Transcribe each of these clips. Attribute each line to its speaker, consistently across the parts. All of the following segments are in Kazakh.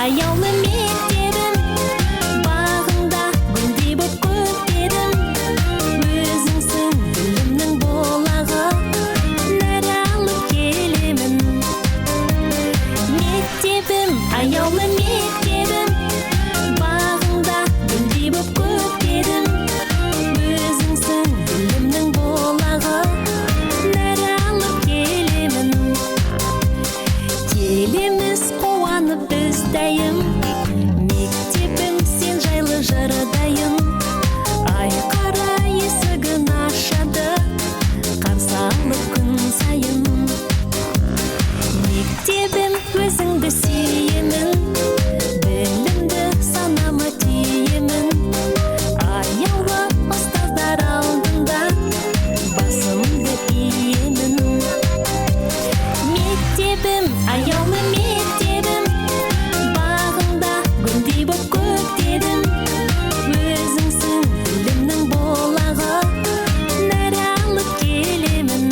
Speaker 1: аяулы мектебім, бағында гүлдей боп көктедім. Өзіңсің білімнің болағы, нәр алып келемін. Мектебім, аяулы мектебім, бағында гүлдей боп көктедім. Өзіңсің білімнің болағы, нәр алып келемін. Келеміз қуанып біз дайым, мектебім сен жайлы жырдайым. Ай қара есігін ашады, қарсы алып күн сайын. Мектебім өзіңді сүйемін, білімді санама тиемін. Аяулы ұстаздар алдында басымды иемін. Мектебім, аяулы мектебім, бағында гүлдей боп көктедім. Өзіңсің білімнің болағы, нәр алып келемін.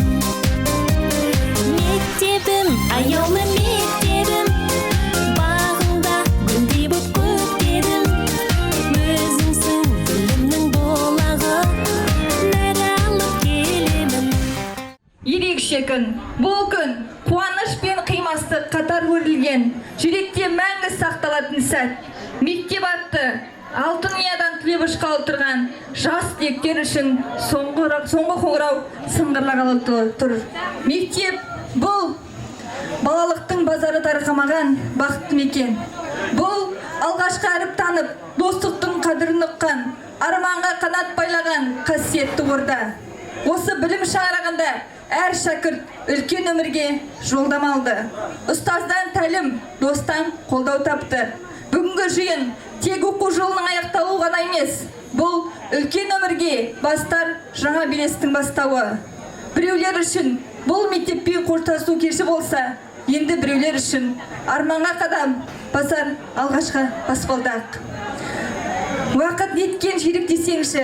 Speaker 1: Мектебім, аяулы мектебім, бағында гүлдей боп көктедім. Өзіңсің білімнің болағы, нәр алып келемін.
Speaker 2: Ерекше күн, бұл күн қуаныш пен қимастық қатар өрілген, жүректе мәңгі сақталатын сәт. Мектеп атты алтын ұядан түлеп ұшқалы тұрған жас түлектер үшін соңғы қоңырау сыңғырлағалы тұр. Мектеп бұл балалықтың базары тарқамаған бақытты мекен. Бұл алғашқы әріп танып, достықтың қадірін ұққан, арманға қанат байлаған қасиетті орда. Осы білім шаңырағында әр шәкірт үлкен өмірге жолдама алды. Ұстаздан тәлім, достан қолдау тапты. Бүгінгі жиын тек оқу жолының аяқталуы ғана емес, бұл үлкен өмірге бастар жаңа белестің бастауы. Біреулер үшін бұл мектеппен қоштасу кеші болса, енді біреулер үшін арманға қадам басар алғашқы баспалдақ. Уақыт неткен жерік десеңші,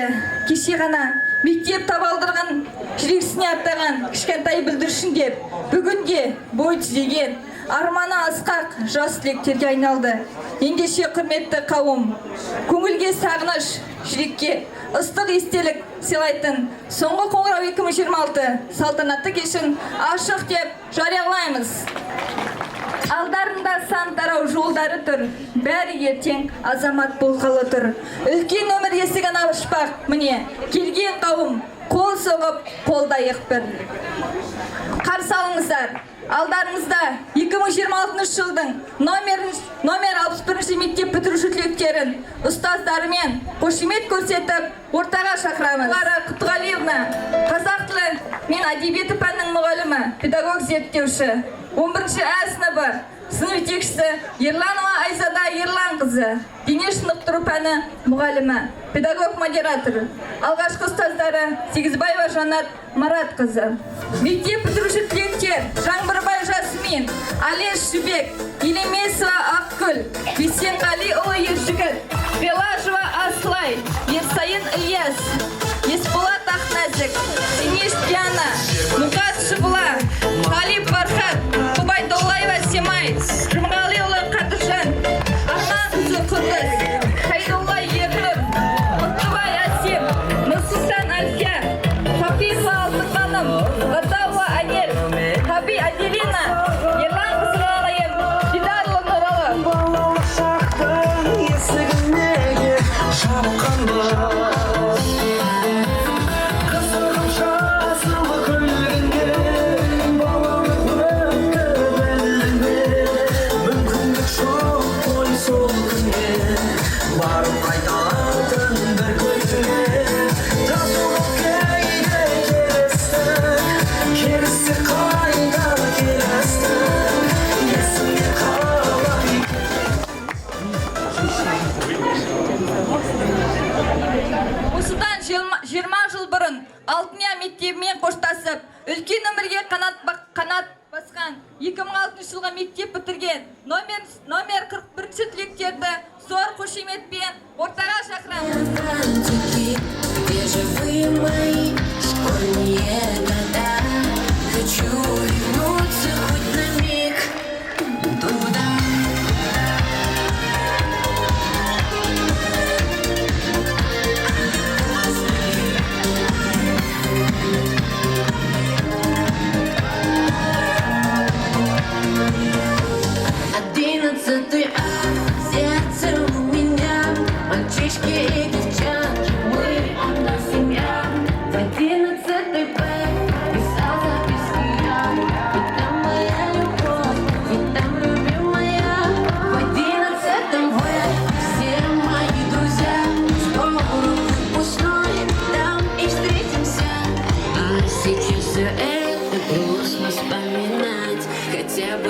Speaker 2: кеше ғана мектеп табалдырған жүрексіне аттаған кішкентай бүлдіршін деп, бүгінде бой түзеген, арманы асқақ жас түлектерге айналды. Ендеше құрметті қауым, көңілге сағыныш, жүрекке ыстық естелік сыйлайтын соңғы қоңырау 2026 салтанатты кешін ашық деп жариялаймыз. Алдарында сан тарау жолдары тұр, бәрі ертең азамат болғалы тұр. Үлкен өмір есігін ашпақ, міне, келген қауым, қол соғып, қолдайық бір. Қарсы алыңыздар, алдарыңызда 2026 жылдың номер 61 мектеп бітіруші түлектерін ұстаздарымен қошемет көрсетіп, ортаға шақырамыз. Құтығалиевна, қазақ тілі мен әдебиеті пәнінің мұғалімі, педагог зерттеуші, 11-ші А сыныбы сынып жетекшісі Ерланова Айзада Ерлан қызы, дене шынықтыру пәні мұғалімі, педагог модератор. Алғашқы ұстаздары Сегізбаева Жанат Марат қызы. Мектеп бітіруші түлектер Жаңбырбай Жасмин, Алеш Жібек, Елемесова Ақгүл, Бесенғалиұлы Ержігіт, Белажева Аслай, Ерсайын Ильяс, Есболат Ақназик, Сенеш Диана, Мұқат Шыбыла, Қалип Бархат, Құбайдоллаева Семай, Жұмғалиұлы Қадыржан, Арман қызы Құрғыз, Хайдолла Ерліп, Құттыбай Асем, Нұрсұлтан Альфия, Хафизова Алтынғаным, Ғатауа Анер, Хаби Аделина, Ерлан қызы Ғалайым, Дидарлы Нұралы.
Speaker 3: Болашақтың есігіне шапқанда
Speaker 2: Осыдан 20 жыл бұрын Алтыния мектебімен қоштасып, үлкен өмірге қанат басқан 2006 жылғы мектеп бітірген номер 41 түлектерді зор қошеметпен ортаға шақырамыз.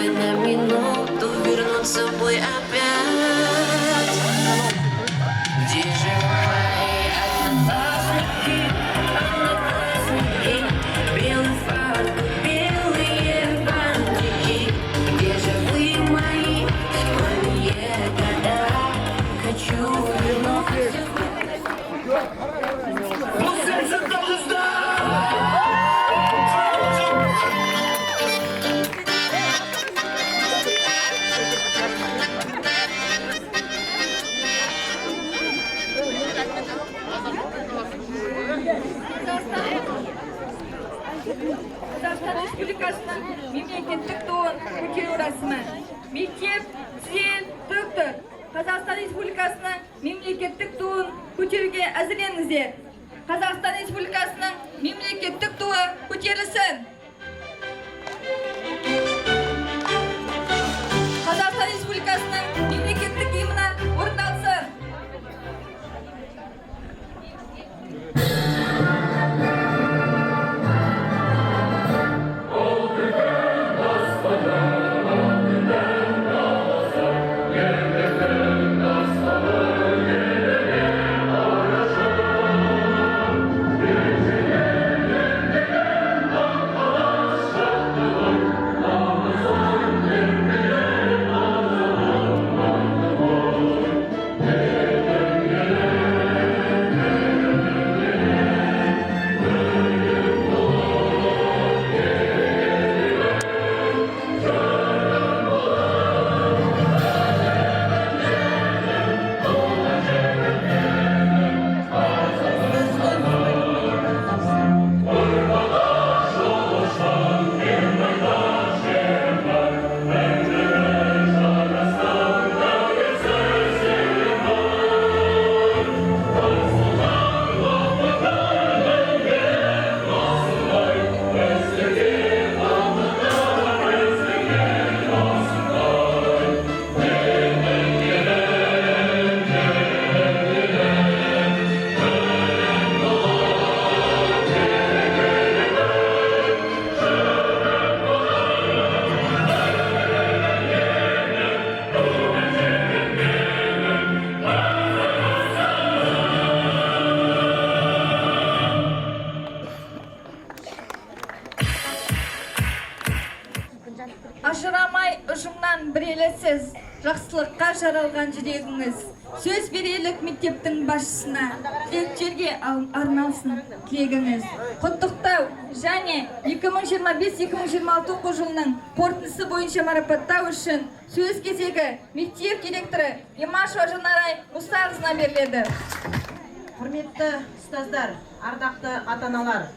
Speaker 4: бы на минуту вернуться с собой опять. Где же мои одноклассники, белый фартук, белые бантики? Где же вы, мои школьные года? Хочу вернуться.
Speaker 2: Қазақстан Республикасының мемлекеттік туын көтеру рәсімі. Мектеп, түзел, доктор. Қазақстан Республикасының мемлекеттік туын көтеруге әзірленіңіздер. Қазақстан Республикасының мемлекеттік туы көтерілсін. Қазақстан Республикасының мемлекеттік гимні орындалсын. Ажырамай ұжымнан бір елесіз, жақсылыққа жаралған жүрегіңіз. Сөз берелік мектептің басшысына, түлектерге арналсын тілегіңіз. Құттықтау және 2025-2026 оқу жылының қорытындысы бойынша марапаттау үшін сөз кезегі мектеп директоры Имашева Жанарай Мұсағызына беріледі.
Speaker 5: Құрметті ұстаздар, ардақты ата-аналар,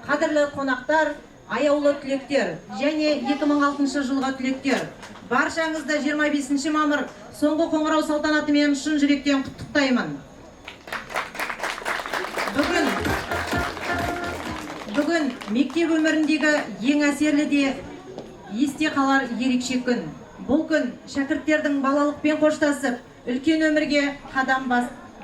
Speaker 5: қадірлі қонақтар, аяулы түлектер және 2006 жылға түлектер. Баршаңызды 25 мамыр соңғы қоңырау салтанатымен шын жүректен құттықтаймын. Бүгін мектеп өміріндегі ең әсерлі де есте қалар ерекше күн. Бұл күн шәкірттердің балалықпен қоштасып, үлкен өмірге қадам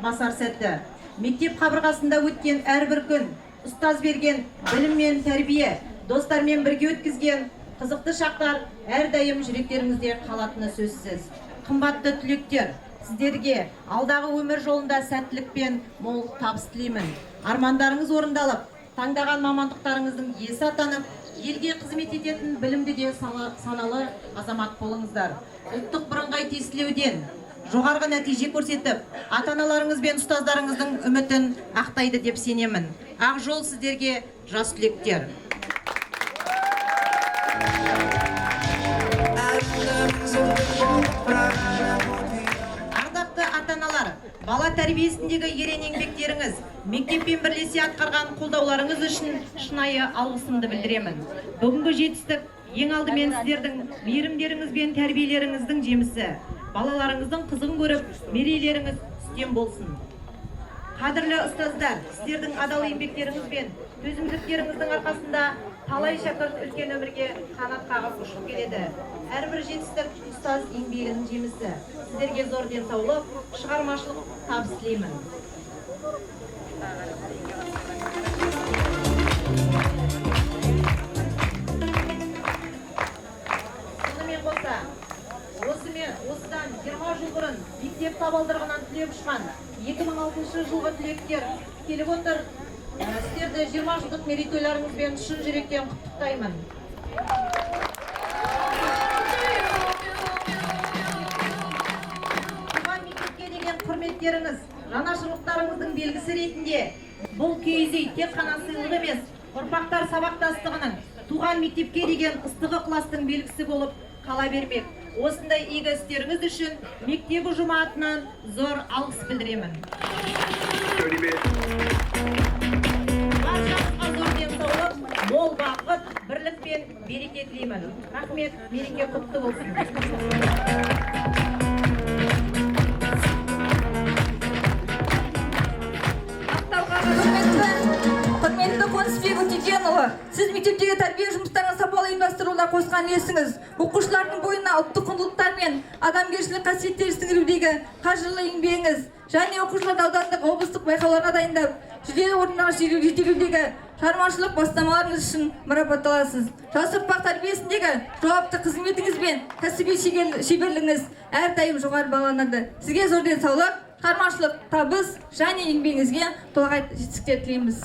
Speaker 5: басар сәтті. Мектеп қабырғасында өткен әрбір күн, ұстаз берген білім мен тәрбие, достармен бірге өткізген қызықты шақтар әрдайым жүректеріңізде қалатыны сөзсіз. Қымбатты түлектер, сіздерге алдағы өмір жолында сәттілік пен мол табыс тілеймін. Армандарыңыз орындалып, таңдаған мамандықтарыңыздың иесі атанып, елге қызмет ететін білімді де саналы азамат болыңыздар. Ұлттық бірыңғай тестілеуден жоғарғы нәтиже көрсетіп, ата-аналарыңыз бен ұстаздарыңыздың үмітін ақтайды деп сенемін. Ақ жол сіздерге, жас түлектер. Ардақты ата-аналар, бала тәрбиесіндегі ерен еңбектеріңіз, мектеппен бірлесе атқарған қолдауларыңыз үшін шынайы алғысымды білдіремін. Бүгінгі жетістік ең алдымен сіздердің мейірімдеріңіз бен тәрбиелеріңіздің жемісі. Балаларыңыздың қызығын көріп, мерейлеріңіз үстем болсын. Қадірлі ұстаздар, сіздердің адал еңбектеріңіз бен төзімділіктеріңіздің арқасында талай шәкірт үлкен өмірге қанат қағып ұшып келеді. Әрбір жетістік ұстаз еңбегінің жемісі. Сіздерге зор денсаулық, шығармашылық табыс тілеймін. Сонымен қоса, осыдан 20 жыл бұрын мектеп табалдырығынан түлеп ұшқан 2006 жылғы түлектер келіп отыр. Сіздерді 20 жылдық мерейтойларыңызбен шын жүректен құттықтаймын. Туған мектепке деген құрметтеріңіз, жанашырлықтарыңыздың белгісі ретінде бұл киіз үй тек қана сыйлық емес, ұрпақтар сабақтастығының, туған мектепке деген ыстығы ықыластың белгісі болып қала бермек. Осындай игі істеріңіз үшін мектеп ұжымы атынан зор алғыс білдіремін. Баршаңызға зор денсаулық, мол бақыт, бірлік пен береке тілеймін. Рахмет, мереке құтты болсын.
Speaker 2: Құрметті Қонысбек Өтегенұлы, сіз мектептегі тәрбие жұмыстарын сапалы ұйымдастыруына қосқан үлесіңіз, оқушылардың бойына ұлттық құндылықтар мен адамгершілік қасиеттер сіңірудегі қажырлы еңбегіңіз және оқушыларды аудандық облыстық байқауларға дайындап, жүлделі орындарға жетелеудегі шығармашылық бастамаларыңыз үшін марапатталасыз. Жас ұрпақ тәрбиесіндегі жауапты қызметіңіз бен кәсіби шеберлігіңіз әрдайым жоғары бағаланады. Сізге зор денсаулық, шығармашылық табыс және еңбегіңізге толағай жетістіктер тілейміз.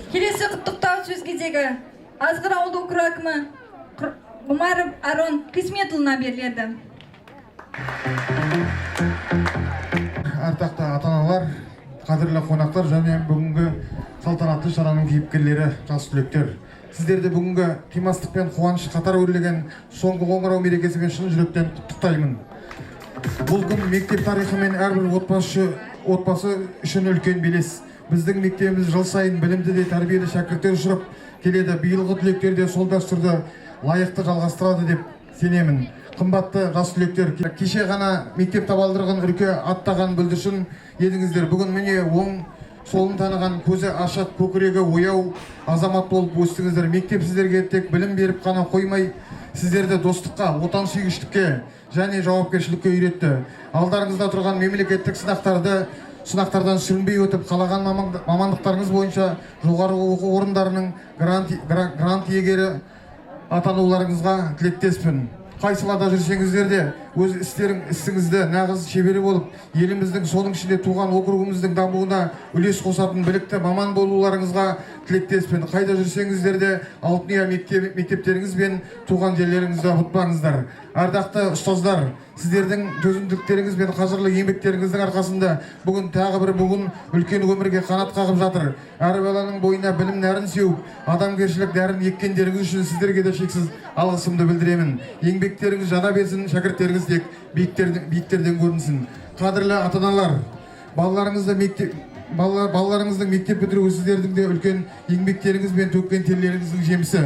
Speaker 2: Келесі құттықтау сөз кезегі Азғыр ауылдық округ әкімі Умаров Арон Қисметұлына беріледі.
Speaker 6: Ардақты ата-аналар, қадірлі қонақтар және бүгінгі салтанатты шараның кейіпкерлері, жас түлектер. Сіздерді бүгінгі қимастық пен қуаныш қатар өрлеген соңғы қоңырау мерекесімен шын жүректен құттықтаймын. Бұл күн мектеп тарихы мен әрбір отбасы үшін үлкен белес. Біздің мектебіміз жыл сайын білімді де тәрбиелі шәкірттер ұшырып келеді. Биылғы түлектер де сол дәстүрді лайықты жалғастырады деп сенемін. Қымбатты жас түлектер, кеше ғана мектеп табалдырығын үрке аттаған бүлдіршін едіңіздер. Бүгін міне оң солын таныған, көзі ашық, көкірегі ояу азамат болып өстіңіздер. Мектеп сіздерге тек білім беріп қана қоймай, сіздерді достыққа, отансүйгіштікке және жауапкершілікке үйретті. Алдарыңызда тұрған мемлекеттік сынақтардан сүрінбей өтіп, қалаған мамандықтарыңыз бойынша жоғары оқу орындарының грант иегері атануларыңызға тілектеспін. Қай салада жүрсеңіздер де өз ісіңізді нағыз шебері болып, еліміздің соның ішінде туған округіміздің дамуына үлес қосатын білікті маман болуларыңызға тілектеспін. Қайда жүрсеңіздер де алтын мектептеріңіз бен туған жерлеріңізді ұмытпаңыздар. Ардақты ұстаздар, сіздердің төзімділіктеріңіз бен қажырлы еңбектеріңіздің арқасында бүгін тағы бір үлкен өмірге қанат қағып жатыр. Әр баланың бойына білім нәрін сеуіп, адамгершілік нәрін еккендеріңіз үшін сіздерге де шексіз алғысымды білдіремін. Еңбектеріңіз жана берсін, шәкірттеріңіз тек биіктерден көрінсін. Қадірлі ата-аналар, балаларыңыздың мектеп бітіруі сіздердің де үлкен еңбектеріңіз бен төккен терлеріңіздің жемісі.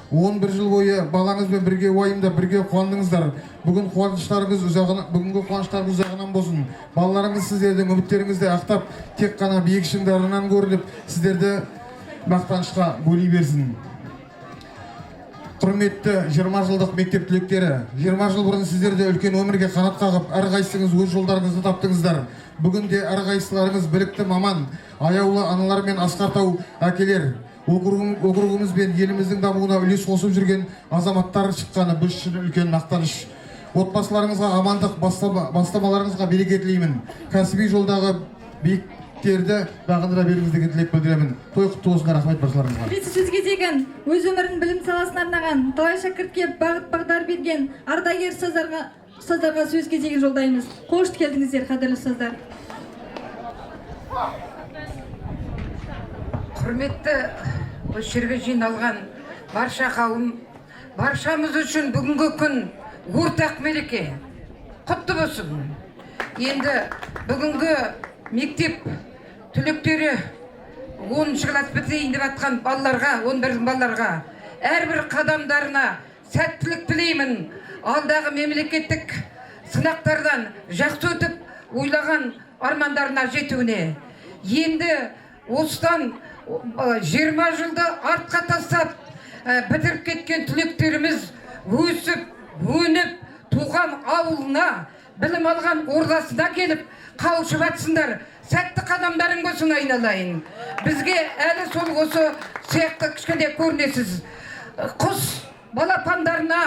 Speaker 6: 11 жыл бойы балаңызбен бірге уайымда, бірге қуандыңыздар. Бүгінгі қуаныштарыңыз ұзағынан болсын. Балаларыңыз сіздердің үміттеріңізді ақтап, тек қана биік шыңдарынан көрініп, сіздерді мақтанышқа бөлей берсін. Құрметті 20 жылдық мектеп түлектері, 20 жыл бұрын сіздерде үлкен өмірге қанат қағып, әрқайсыңыз өз жолдарыңызды таптыңыздар. Бүгінде әрқайсыларыңыз білікті маман, аяулы аналар мен асқар әкелер, округіміз бен еліміздің дамуына үлес қосып жүрген азаматтар шыққаны біз үшін үлкен мақтаныш. Отбасыларыңызға амандық, бастамаларыңызға береке тілеймін. Кәсіби жолдағы биіктерді бағындыра беріңіз деген тілек білдіремін. Той құтты болсын, рахмет баршаларыңызға.
Speaker 2: Келесі сөзге деген өз өмірін білім саласына арнаған, талай шәкіртке бағыт-бағдар берген ардагер ұстаздарға сөз кезегін жолдаймыз. Қош келдіңіздер, қадірлі ұстаздар.
Speaker 7: Құрметті осы жерге жиналған барша қауым, баршамыз үшін бүгінгі күн ортақ мереке. Құтты болсын. Енді бүгінгі мектеп түлектері 10 класс бітейін деп атқан балаларға, 11 балаларға әрбір қадамдарына сәттілік тілеймін. Алдағы мемлекеттік сынақтардан жақсы өтіп, ойлаған армандарына жетуіне. Енді осыдан 20 жылды артқа тастап, бітіріп кеткен түлектеріміз өсіп, өніп, туған ауылына, білім алған ордасына келіп, қауышып атсындар. Сәтті қадамдарың болсын айналайын. Бізге әлі сол осы сияқты кішкене көрінесіз. Құс балапандарына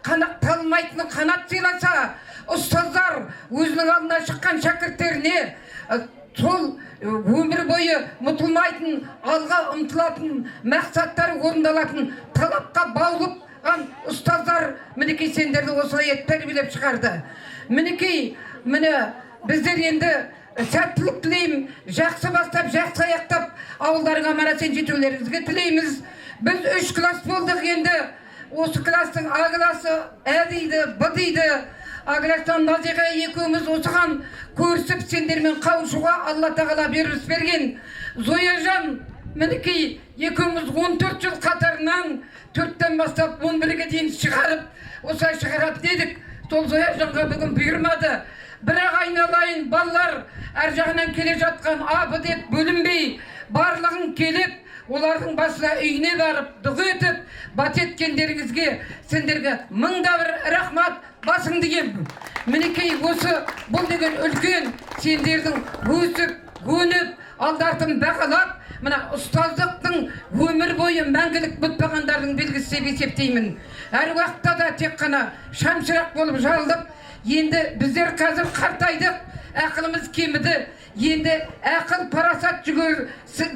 Speaker 7: талмайтын қанат сыйласа, ұстаздар өзінің алдына шыққан шәкірттеріне сол өмір бойы ұмытылмайтын, алға ұмтылатын, мақсаттары орындалатын талапқа баулып ұстаздар мінекей сендерді осылай тәрбиелеп шығарды. Мінекей, біздер енді сәттілік тілеймін, жақсы бастап, жақсы аяқтап, ауылдарға аман-есен жетулеріңізге тілейміз. Біз 3 класс болдық енді. Осы кластың А класы Ә дейді, Б дейді. А кластан Назиға екеуміз осыған көрісіп, сендермен қауышуға Алла тағала берген. Зояжан, мінекей, екеуміз 14 жыл қатарынан 4-тен бастап 11-ге дейін шығарып, осылай шығарады дедік. Сол Зояжанға бүгін бұйырмады. Бірақ айналайын, балалар әр жағынан келе жатқан абы деп бөлінбей, барлығын келіп, олардың басына үйіне барып, дұға етіп, бат еткендеріңізге, сендерге мыңда бір рахмат, басыңды иемін. Мінекей осы бұл деген үлкен сендердің өсіп, өніп, алдартын бағалап, мына ұстаздықтың өмір бойы мәңгілік бұтпағандардың белгісі деп есептеймін. Әр уақытта да тек қана шамшырақ болып жарылып, енді біздер қазір қартайдық, ақылымыз кеміді. Енді ақыл парасат жүгір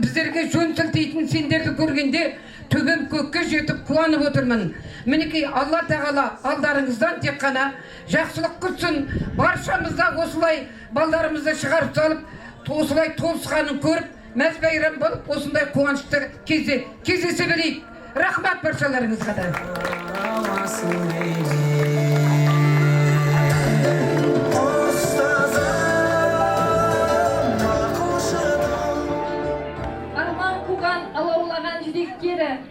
Speaker 7: біздерге жөн сілтейтін сендерді көргенде төбем көкке жетіп қуанып отырмын. Мінекей Алла тағала алдарыңыздан тек қана жақсылық күтсін. Баршамызда осылай балдарымызды шығарып салып, осылай толысқанын көріп, мәз байрам болып, осындай қуанышты кезде кездесе білейік. Рахмат баршаларыңызға да.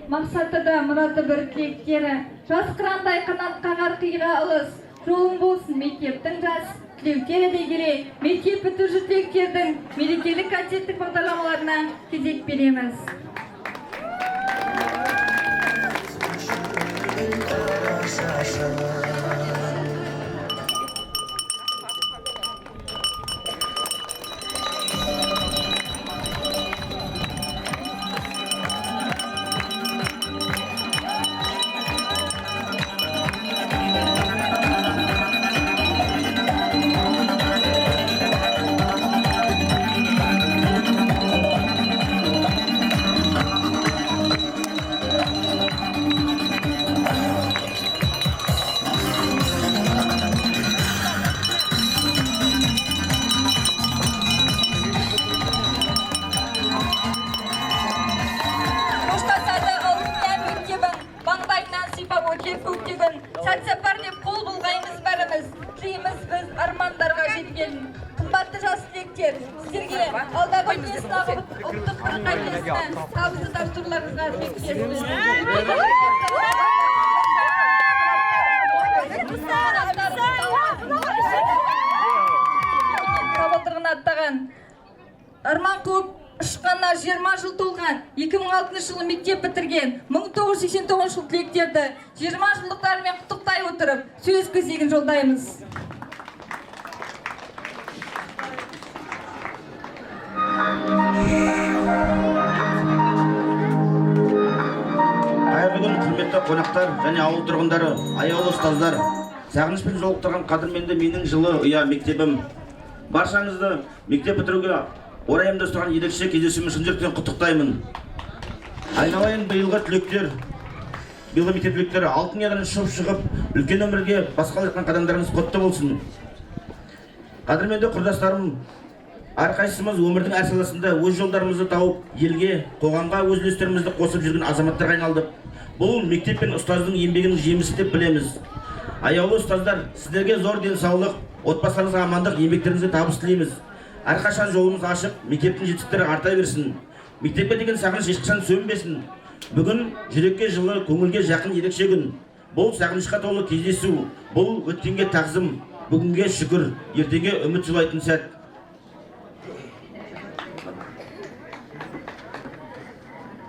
Speaker 2: Мақсаты да мұраты бір тілектері, жас қырандай қанат қағар қиға алыс, жолың болсын мектептің жас тілеутері де келе, мектеп бітіруші түлектердің мерекелік концерттік бағдарламаларына кезек береміз. Сәт-сапар деп қол бұлғаймыз бәріміз, тілейміз біз армандарға жеткен. Қымбатты жас түлектер, сіздерге алдағы үлкен ұлттық бірыңғай тестіне табысты тапсыруларыңызға тілектеспіз. Табылдырғын аттаған Арман қуып ұшқанына 20 жыл толған, 2006 жылы мектеп бітірген, 1989 жыл түлектерді 20 жылдықтарымен құттықтай отырып, сөз кезегін жолдаймыз.
Speaker 8: Қайырлы күн, құрметті қонақтар және ауыл тұрғындары, аяулы ұстаздар, сағынышпен жолықтырған қадірменді менің жылы ұя мектебім. Баршаңызды мектеп бітіруге орайымда ұстаған ерекше кездесуімен шын жүректен құттықтаймын. Айналайын биылғы түлектер, биылғы мектеп түлектері алтын ұядан шығып, үлкен өмірге басқалы жатқан қадамдарыңыз құтты болсын. Қадірменді құрдастарым, әрқайсымыз өмірдің әр саласында өз жолдарымызды тауып, елге, қоғамға өз үлестерімізді қосып жүрген азаматтарға айналдық. Бұл мектеп пен ұстаздың еңбегінің жемісі деп білеміз. Аяулы ұстаздар, сіздерге зор денсаулық, отбасыларыңызға амандық, еңбектеріңізге табыс тілейміз. Әрқашан жолымыз ашық, мектептің жетістіктері арта берсін. Мектепке деген сағыныш ешқашан сөнбесін. Бүгін жүрекке жылы, көңілге жақын ерекше күн. Бұл сағынышқа толы кездесу, бұл өткенге тағзым, бүгінге шүкір, ертеңге үміт сыйлайтын сәт.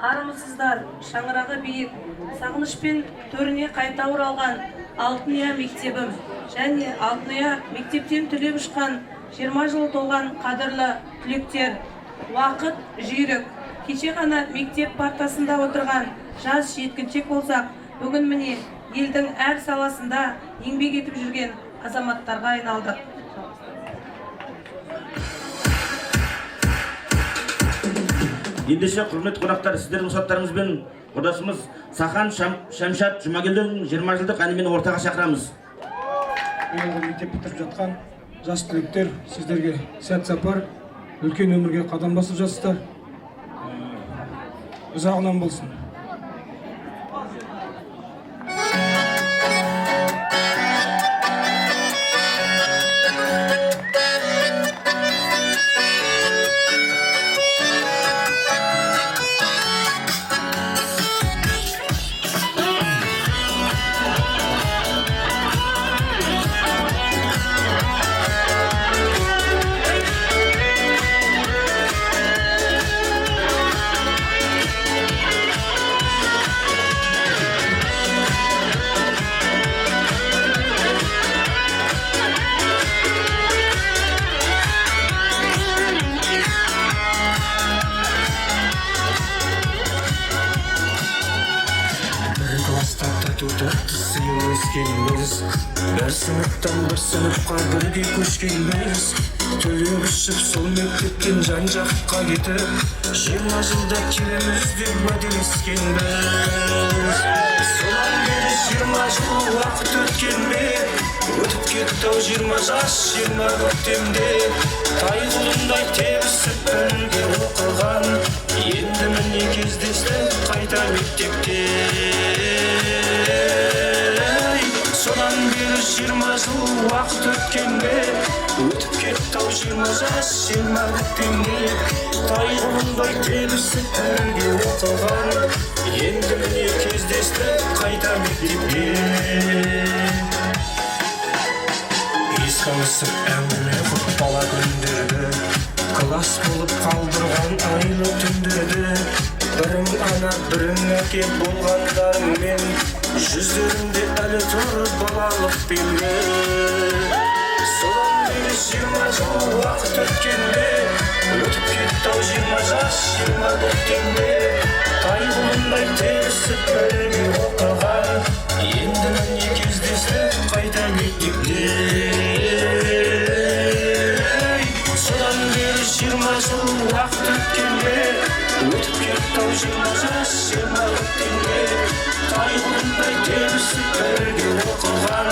Speaker 9: Арман арулысыздар, шаңырағы биік, сағынышпен төріне қайта оралған Алтын-Ұя мектебім және Алтын-Ұя мектептен түлеп ұшқан 20 жыл толған қадірлі түлектер, уақыт жүйрік. Кеше ғана мектеп партасында отырған жас жеткіншек болсақ, бүгін міне елдің әр саласында еңбек етіп жүрген азаматтарға айналдық.
Speaker 8: Ендеше құрметті қонақтар, сіздердің рұқсаттарыңызбен құрдасымыз Сахан Шамшат Жұмагелдінің 20 жылдық әнімен ортаға шақырамыз.
Speaker 10: Биылғы мектеп бітіріп жатқан жас түлектер, сіздерге сәт сапар, үлкен өмірге қадам басып жатсыздар. Ұзағынан болсын.
Speaker 3: Бір сыныптан бір сыныпқа бірге көшкенбіз, төлеп ұшып сол мектептен жан-жаққа кетіп, 20 жылда келеміз деп уәделескенбіз. Содан бері 20 жыл уақыт өткен бе, өтіп кетті-ау 20 жас 20 көктемде. Тайғұлындай тебісіп бірге оқыған, енді міне кездестік қайта мектепте. Содан бері 20 жыл уақыт өткен бе, өтіп кетті-ау 20 жас 20 көктемде. Тайғұлындай тебісіп бірге оқыған, енді міне кездестік қайта мектепте. Еске алысып әңгіме құрып бала күндерді, класс болып қалдырған айлы түндерді. Бірің ана бірің әке болғандарыңмен, жүздерінде әлі тұр балалық белгі. Содан бері 20 жыл уақыт өткен бе, өтіп кетті-ау 20 жас 20 көктемде. Тайғұлындай тебісіп бірге оқыған, енді міне кездестік қайта мектепте. Содан бері 20 жыл уақыт өткен бе, өтіп кетті-ау 20 жас 20 көктемде. Тайғұлындай тебісіп бірге оқыған,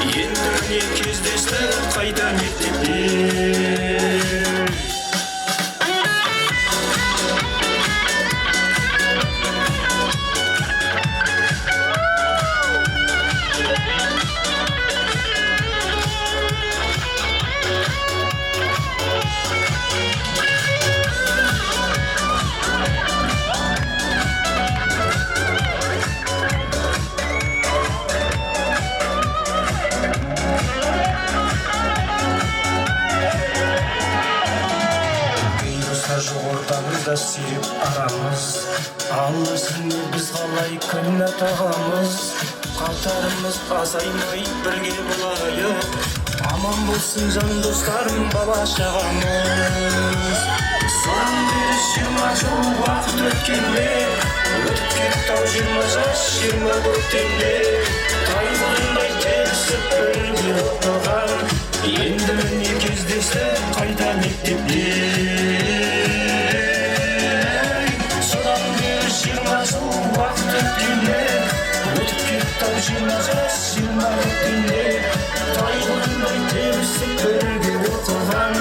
Speaker 3: енді міне кездестік қайта мектепте. Сиреп арамыз, алысыны біз қалай күн атағамыз. Қатарымыз азаймай бірге болайық, аман болсын жан достарым бала шағамыз. Содан бері 20 жыл уақыт өткен бе, өтіп кетті-ау 20 жас 20 көктемде. Тайғұлындай тебісіп бірге оқыған, енді міне кездестік қайта мектепте. 20 жыл уақыт өткен бе, өтіп кетті-ау 20 жас 20 көктемде. Тайғұлындай тебісіп бірге оқыған,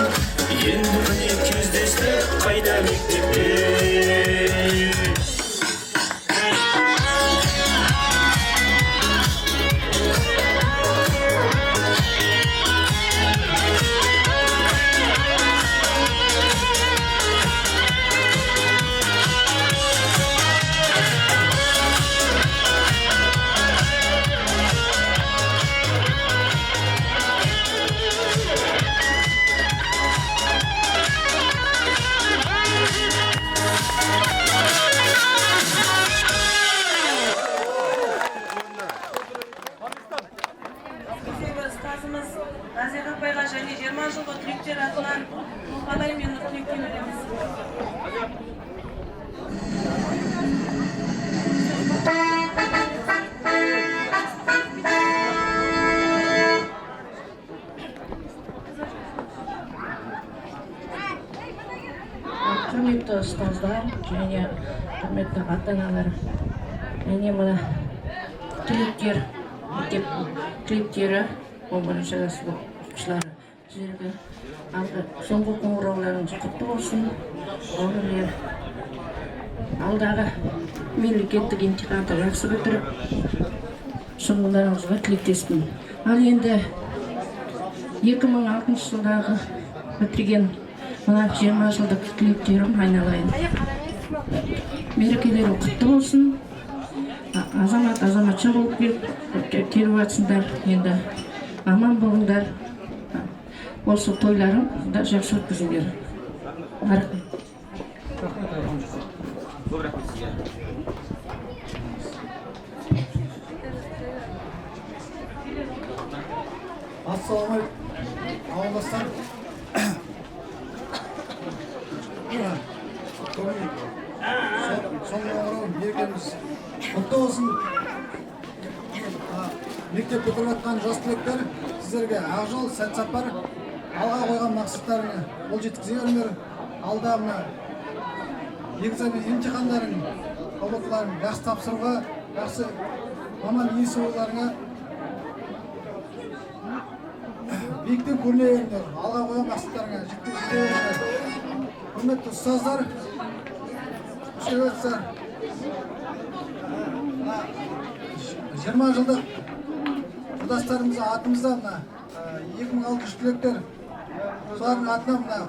Speaker 3: енді міне кездестік қайта мектепте.
Speaker 9: және 20 жылғы түлектер атынан қалай мен түлектен береміз.
Speaker 11: Құрметті ұстаздар және құрметті ата-аналар, және мына түлектер, мектеп түлектері, 11-ші сынып оқушылары, сіздерге соңғы қоңырауларыңыз құтты болсын. Онымен алдағы мемлекеттік емтиханды жақсы бітіріп, шыңғыларыңызға тілектеспін. Ал енді 2006 жылдағы бітірген мына 20 жылдық түлектерім айналайын. Мерекелері құтты болсын. Азаматша болып келіп жатсыңдар. Енді аман болыңдар. Осы тойларың да жақсы өткізіңдер. Рахмет.
Speaker 6: Ассалаумағалейкум, ауылдастар. Соңғы қоңырау мерекеміз құтты болсын. Мектеп бітіріп жатқан жас түлектер, сіздерге ақжол, сәт сапар, алға қойған мақсаттарыңа қол жеткізе беріңдер. Алда мына экзамен емтихандарың, ұбт-ларың жақсы тапсыруға, жақсы маман иесі болуларыңа биіктен көріне беріңдер. Алға қойған мақсаттарыңа жете беріңдер. Құрметті ұстаздар, 20 жылдық құрдастарымыз атымызда мына 2006 түлектер, солардың атынан мына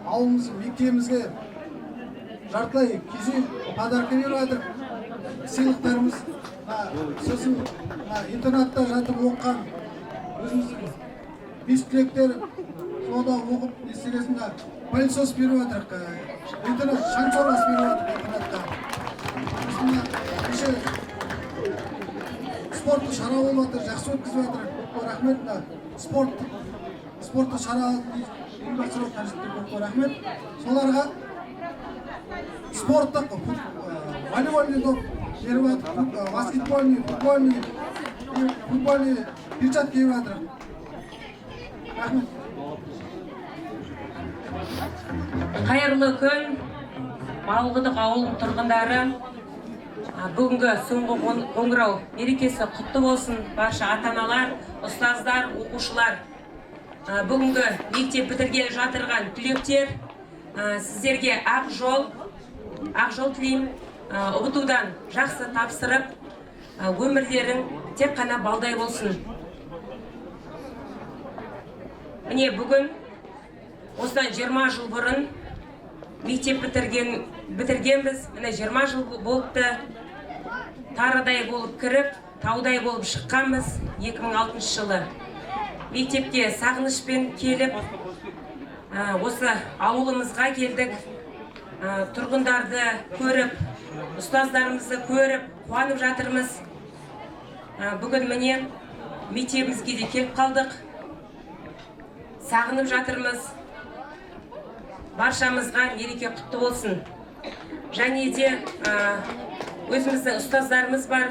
Speaker 6: ауылымыз мектебімізге жартылай киіз үй подарка беріп жатыр. Сыйлықтарымыз сосын интернатта жатып оқыған өзіміздің бес түлектер сода оқып естігесінде пылесос беріп жатыр. Интернат шаңсорғасы беріп жатыр интернатта. Кеше спорттық шара болып жатыр, жақсы өткізіп жатыр. Көп рахмет. Спорттық шара ұйымдастыру көп рахмет. Соларға спорттық волейбольный доп беріп жатыр, баскетбольный, футбольный перчатка беріп жатыр. Рахмет.
Speaker 12: Қайырлы күн, Балқұдық ауылының тұрғындары. Бүгінгі соңғы қоңырау мерекесі құтты болсын. Барша ата-аналар, ұстаздар, оқушылар. Бүгінгі мектеп бітіргелі жатырған түлектер, сіздерге ақ жол тілеймін. Ұбытудан жақсы тапсырып, өмірлерің тек қана балдай болсын. Міне бүгін осыдан 20 жыл бұрын мектеп бітіргенбіз. Міне 20 жыл болыпты. Тарыдай болып кіріп, таудай болып шыққанбыз 2006 жылы. Мектепке сағынышпен келіп, осы ауылымызға келдік. Тұрғындарды көріп, ұстаздарымызды көріп, қуанып жатырмыз. Бүгін міне мектебімізге де келіп қалдық. Сағынып жатырмыз. Баршамызға мереке құтты болсын. Және де өзіміздің ұстаздарымыз бар.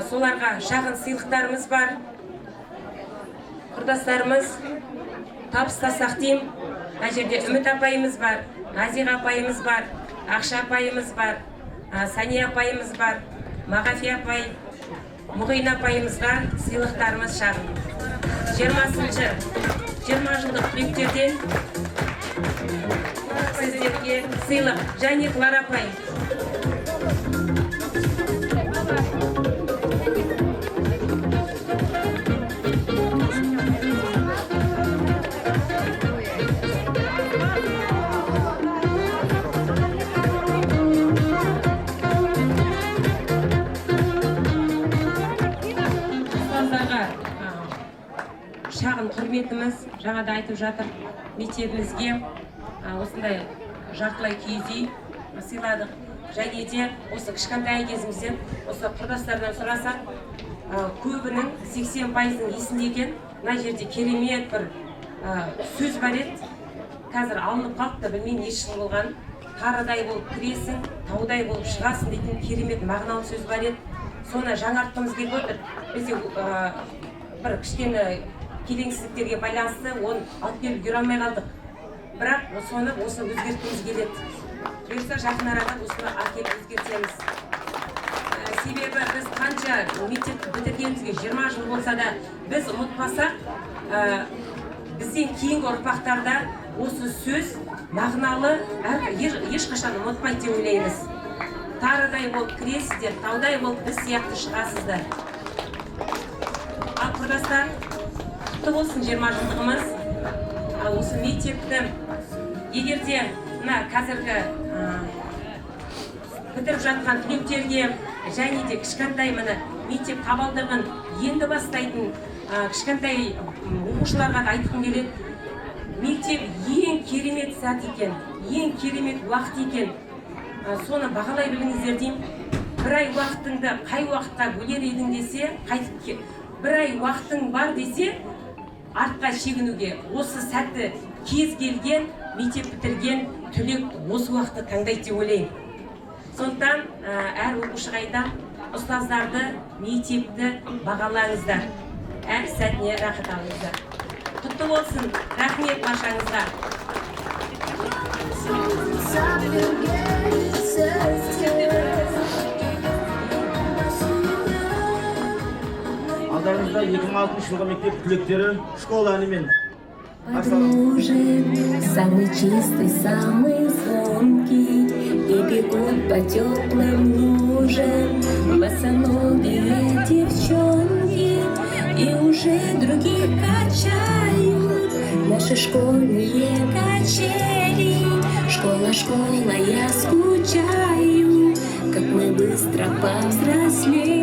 Speaker 12: Соларға шағын сыйлықтарымыз бар. Құрдастарымыз табыстасақ деймін. Мына жерде Үміт апайымыз бар, Назиға апайымыз бар, Ақша апайымыз бар, Сания апайымыз бар, Мағафи апай, Мұғин апайымызға сыйлықтарымыз шағын. 20 жылдық түлектерден сіздерге сыйлық. Және Клара апай. Шағын құрметіміз, жаңада айтып жатыр, мектебімізге осындай жартылай киіз үй сыйладық. және де осы кішкентай кезімізден осы құрдастардан сұрасақ, көбінің 80%-ның есінде екен. Мына жерде керемет бір сөз бар еді. Қазір алынып қалыпты, білмеймін не үшін болған. Тарыдай болып кіресің, таудай болып шығасың дейтін керемет мағыналы сөз бар еді. Соны жаңартқымыз келіп отыр. Бізде бір кішкене келеңсіздіктерге байланысты оны алып келіп жүре алмай қалдық. Бірақ соны өзгерткіміз келеді. Бұйырса жақын арада осыны әкеліп өзгертеміз. Себебі біз қанша мектеп бітіргенімізге 20 жыл болса да, біз ұмытпасақ, бізден кейінгі ұрпақтарда осы сөз мағыналы ешқашан ұмытпайды деп ойлаймыз. Тарыдай болып кіресіздер, таудай болып біз сияқты шығасыздар. Ал құрдастар, құтты болсын 20 жылдығымыз. Ал осы мектепті егерде қазіргі бітіріп жатқан түлектерге және де кішкентай мектеп табалдырығын енді бастайтын кішкентай оқушыларға айтқым келеді. Мектеп ең керемет сәт екен, ең керемет уақыт екен. Соны бағалай біліңіздер деймін. Бір ай уақытыңды қай уақытқа бөлер едің десе, бір ай уақытың бар десе, артқа шегінуге осы сәтті кез келген мектеп бітірген түлек осы уақытты таңдайды деп ойлаймын. Сондықтан әр оқушыға айтамын, ұстаздарды, мектепті бағалаңыздар. Әр сәтіне рахат алыңыздар. Құтты болсын, рахмет баршаңызға.
Speaker 8: Алдарыңызда 2006 жылғы мектеп түлектері школа әнімен
Speaker 1: Подружек, самый чистый, самый звонкий, и бегут по теплым лужам босоногие девчонки, и уже других качают наши школьные качели. Школа, школа, я скучаю, как мы быстро повзрослели.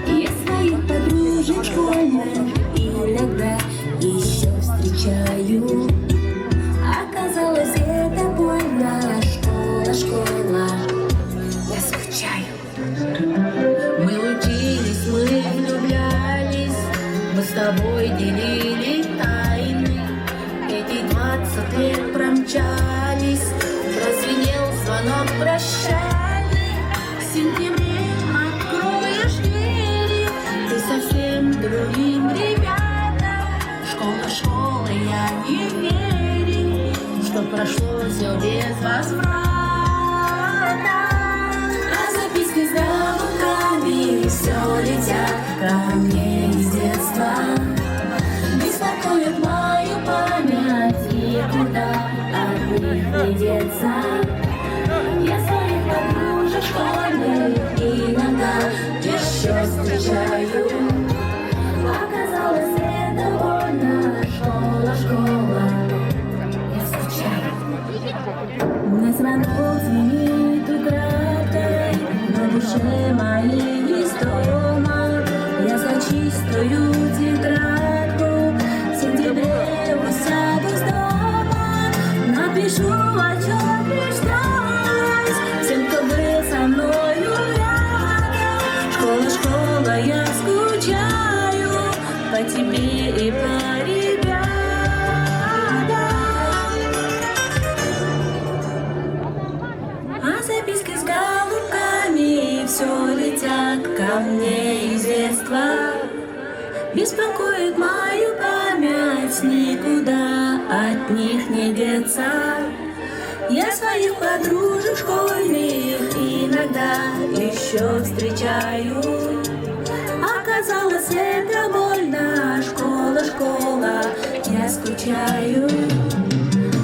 Speaker 1: Я своих подружек школьных иногда еще встречаю. Оказалось, это больно. Школа, школа, я скучаю. Мы учились, мы влюблялись, мы с тобой делили тайны. Эти 20 лет промчались, прозвенел звонок прощальный. В сентябре откроешь двери, ты совсем другим ребятам. Школа, школа, я не верю, что прошло все без возврата. А записки с грамотами все летят ко мне из детства. Беспокоит мою память, никуда от них не деться. Я своих подружек школьных иногда еще встречаю. Оказалось, это больно. Школа, школа, я скучаю. На звонок звенит украдкой, на душе моей есть дома. Я за чистую тетрадку в сентябре усяду с дома. Напишу, о чем мечталась всем, кто был со мною рядом. Школа, школа, я скучаю по тебе и по ребятам. А записки с голубками все летят ко мне из детства. Беспокоит мою память, никуда от них не деться. Я своих подружек школьных иногда еще встречаю. Оказалось, это больно. Школа, школа, я скучаю.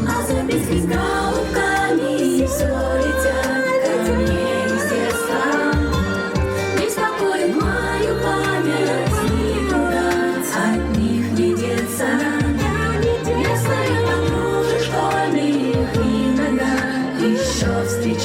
Speaker 1: А записки с голубками все летят ко мне из детства. Беспокоит мою память, никуда от них не деться. Я своих подружек школьных иногда еще встречаю.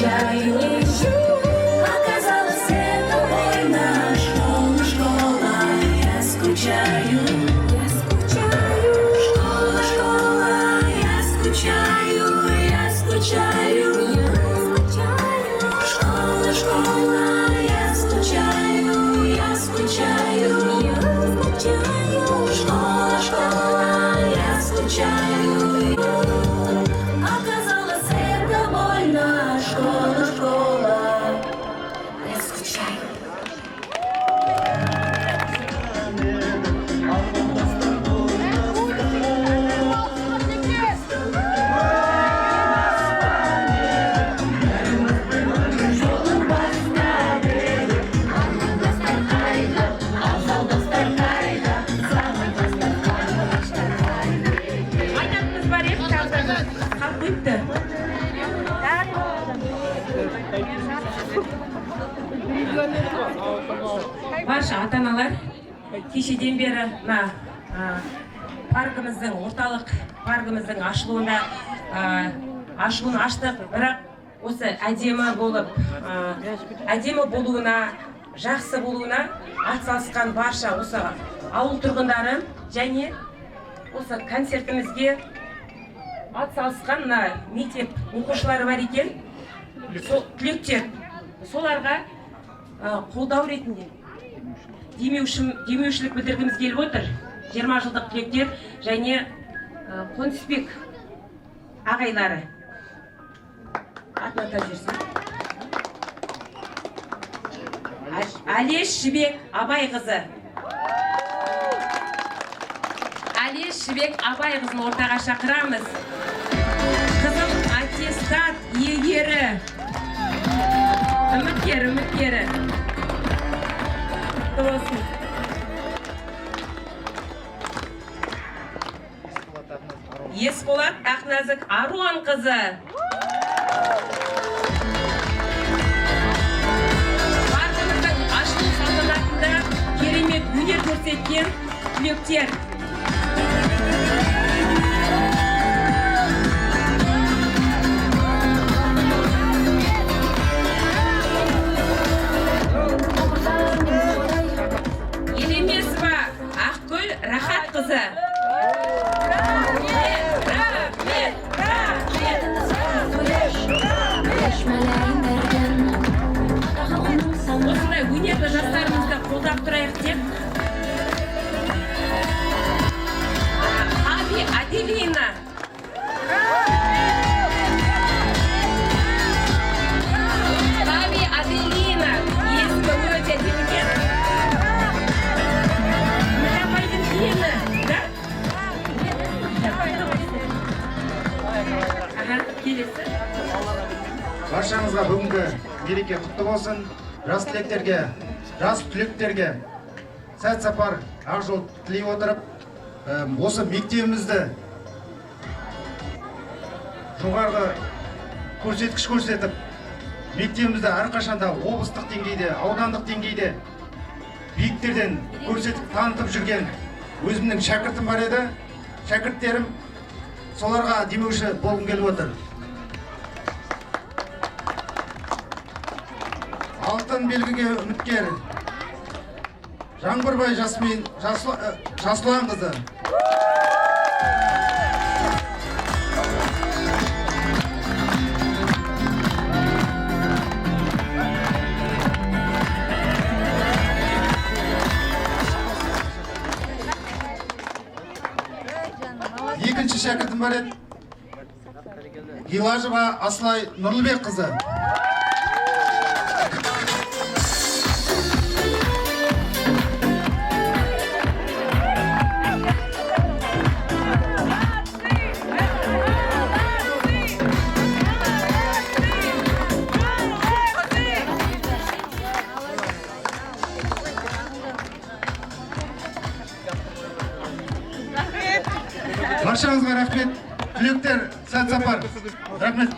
Speaker 12: барша ата-аналар, кешеден бері мына паркіміздің, орталық паркіміздің ашылуын аштық, бірақ осы әдемі болуына, жақсы болуына атсалысқан барша осы ауыл тұрғындары және осы концертімізге атсалысқан мектеп оқушылары бар екен. Түлектер, соларға қолдау ретінде демеушілік білдіргіміз келіп отыр. 20 жылдық түлектер және Қонысбек ағайлары. Атын атап жүрсін. Әлеш Жібек Абайқызы. Әлеш Жібек Абайқызын ортаға шақырамыз. Қызым аттестат иегері. Үміткері. Есболат Ақназық Аруан қызы. Паркіміздің ашылу салтанатында керемет өнер көрсеткен түлектер. Елемесова Ақгүл Рахат қызы. Осындай өнерлі жастарымызды қолдап тұрайық деп Аби Аделина. Есімі өте әдеміген. Мұтапайдың кені, да? Келесі.
Speaker 6: Баршаңызға бүгінгі мереке құтты болсын. Жас түлектерге, жас түлектерге сәт сапар ақ жол тілей отырып, осы мектебімізді жоғарғы көрсеткіш көрсетіп, мектебімізді әрқашанда облыстық деңгейде, аудандық деңгейде биіктерден көрсетіп танытып жүрген өзімнің шәкіртім бар еді. Шәкірттерім соларға демеуші болғым келіп отыр. Алтын белгіге үміткер Жаңбырбай Жасұлан қызы. Екінші шәкіртім бар еді. Гилажева Аслай Нұрлыбек қызы. Баршаңызға рахмет. Түлектер, сәт сапар. Рахмет.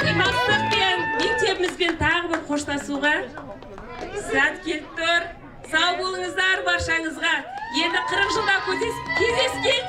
Speaker 12: Имастықпен, мектебімізбен тағы бір қоштасуға сәт келіп тұр. Сау болыңыздар баршаңызға. Енді 40 жылда кездескен